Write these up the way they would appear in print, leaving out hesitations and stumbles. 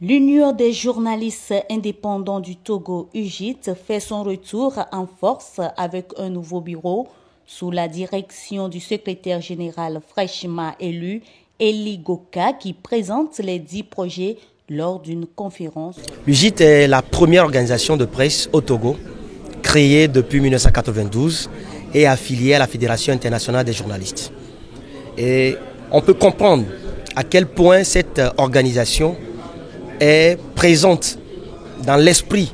L'Union des journalistes indépendants du Togo, UJIT, fait son retour en force avec un nouveau bureau sous la direction du secrétaire général fraîchement élu, Eli Goka, qui présente les 10 projets lors d'une conférence. L'UJIT est la première organisation de presse au Togo, créée depuis 1992 et affiliée à la Fédération internationale des journalistes. Et on peut comprendre à quel point cette organisation est présente dans l'esprit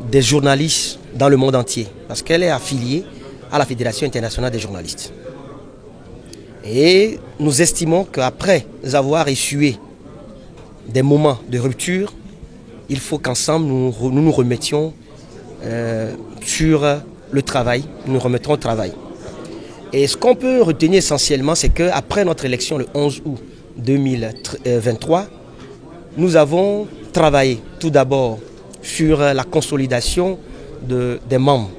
des journalistes dans le monde entier, parce qu'elle est affiliée à la Fédération internationale des journalistes. Et nous estimons qu'après avoir essuyé des moments de rupture, il faut qu'ensemble nous nous remettions sur le travail, nous remettrons au travail. Et ce qu'on peut retenir essentiellement, c'est qu'après notre élection le 11 août 2023, nous avons travaillé tout d'abord sur la consolidation des membres,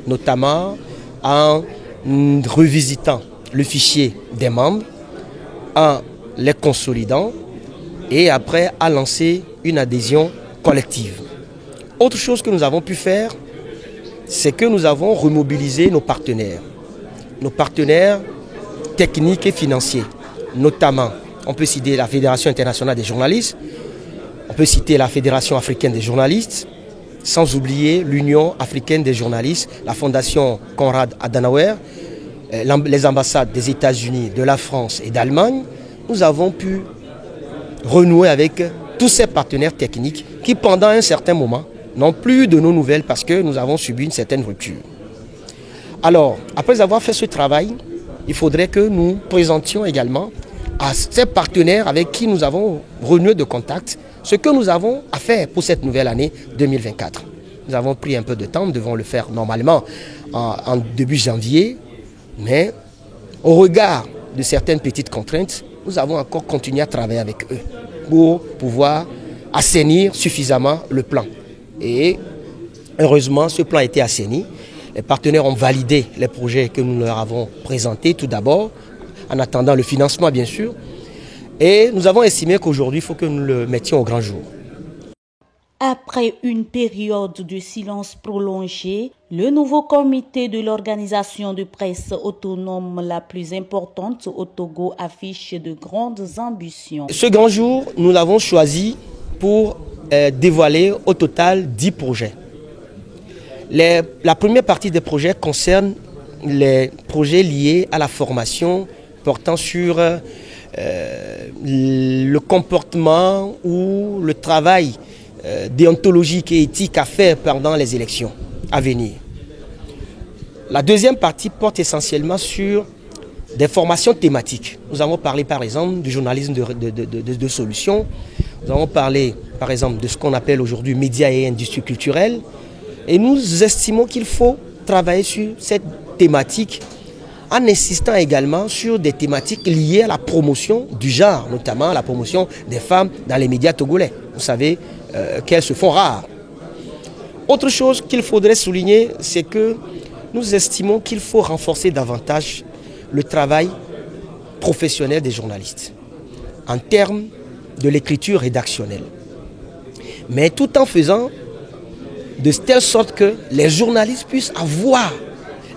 notamment en revisitant le fichier des membres, en les consolidant et après à lancer une adhésion collective. Autre chose que nous avons pu faire, c'est que nous avons remobilisé nos partenaires techniques et financiers, notamment, on peut citer la Fédération internationale des journalistes, on peut citer la Fédération africaine des journalistes, sans oublier l'Union africaine des journalistes, la Fondation Konrad Adenauer, les ambassades des États-Unis, de la France et d'Allemagne. Nous avons pu renouer avec tous ces partenaires techniques qui, pendant un certain moment, n'ont plus de nos nouvelles parce que nous avons subi une certaine rupture. Alors, après avoir fait ce travail, il faudrait que nous présentions également à ces partenaires avec qui nous avons renoué de contact ce que nous avons à faire pour cette nouvelle année 2024. Nous avons pris un peu de temps, nous devons le faire normalement en début janvier, mais au regard de certaines petites contraintes, nous avons encore continué à travailler avec eux pour pouvoir assainir suffisamment le plan. Et heureusement, ce plan a été assaini. Les partenaires ont validé les projets que nous leur avons présentés tout d'abord, en attendant le financement bien sûr. Et nous avons estimé qu'aujourd'hui, il faut que nous le mettions au grand jour. Après une période de silence prolongé, le nouveau comité de l'organisation de presse autonome la plus importante au Togo affiche de grandes ambitions. Ce grand jour, nous l'avons choisi pour dévoiler au total 10 projets. La première partie des projets concerne les projets liés à la formation portant sur le comportement ou le travail déontologique et éthique à faire pendant les élections à venir. La deuxième partie porte essentiellement sur des formations thématiques. Nous avons parlé par exemple du journalisme de solutions. Nous avons parlé par exemple de ce qu'on appelle aujourd'hui médias et industrie culturelle. Et nous estimons qu'il faut travailler sur cette thématique en insistant également sur des thématiques liées à la promotion du genre, notamment la promotion des femmes dans les médias togolais. Vous savez qu'elles se font rares. Autre chose qu'il faudrait souligner, c'est que nous estimons qu'il faut renforcer davantage le travail professionnel des journalistes en termes de l'écriture rédactionnelle. Mais tout en faisant de telle sorte que les journalistes puissent avoir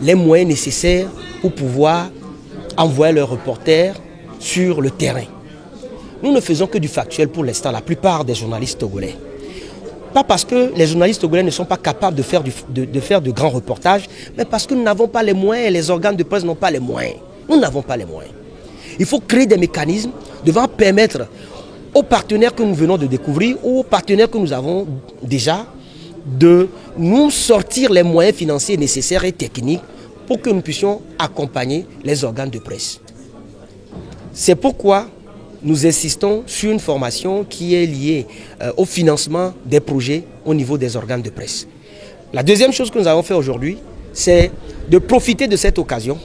les moyens nécessaires pour pouvoir envoyer leurs reporters sur le terrain. Nous ne faisons que du factuel pour l'instant, la plupart des journalistes togolais. Pas parce que les journalistes togolais ne sont pas capables de faire de grands reportages, mais parce que nous n'avons pas les moyens et les organes de presse n'ont pas les moyens. Nous n'avons pas les moyens. Il faut créer des mécanismes devant permettre aux partenaires que nous venons de découvrir ou aux partenaires que nous avons déjà de nous sortir les moyens financiers nécessaires et techniques pour que nous puissions accompagner les organes de presse. C'est pourquoi nous insistons sur une formation qui est liée au financement des projets au niveau des organes de presse. La deuxième chose que nous avons fait aujourd'hui, c'est de profiter de cette occasion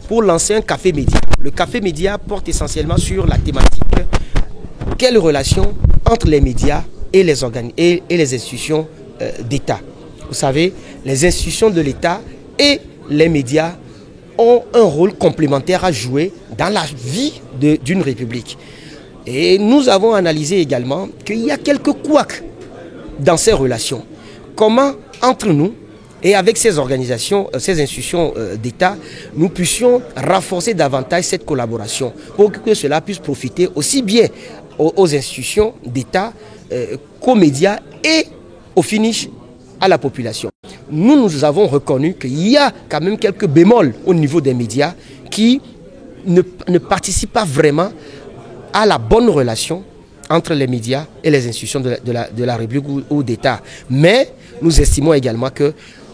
pour lancer un café média. Le café média porte essentiellement sur la thématique quelle relation entre les médias et les organes et les institutions d'État. Vous savez, les institutions de l'État et les médias ont un rôle complémentaire à jouer dans la vie d'une république. Et nous avons analysé également qu'il y a quelques couacs dans ces relations. Comment, entre nous et avec ces organisations, ces institutions d'État, nous puissions renforcer davantage cette collaboration pour que cela puisse profiter aussi bien aux institutions d'État qu'aux médias et au finish à la population. Nous avons reconnu qu'il y a quand même quelques bémols au niveau des médias qui ne participent pas vraiment à la bonne relation entre les médias et les institutions de la République ou d'État. Mais nous estimons également que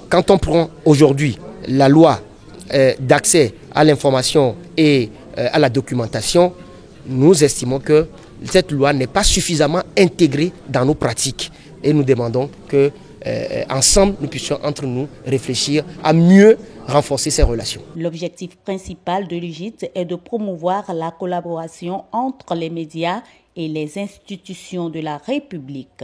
quand on prend aujourd'hui la loi d'accès à l'information et à la documentation, nous estimons que cette loi n'est pas suffisamment intégrée dans nos pratiques. Et nous demandons que ensemble, nous puissions entre nous réfléchir à mieux renforcer ces relations. L'objectif principal de l'UJIT est de promouvoir la collaboration entre les médias et les institutions de la République.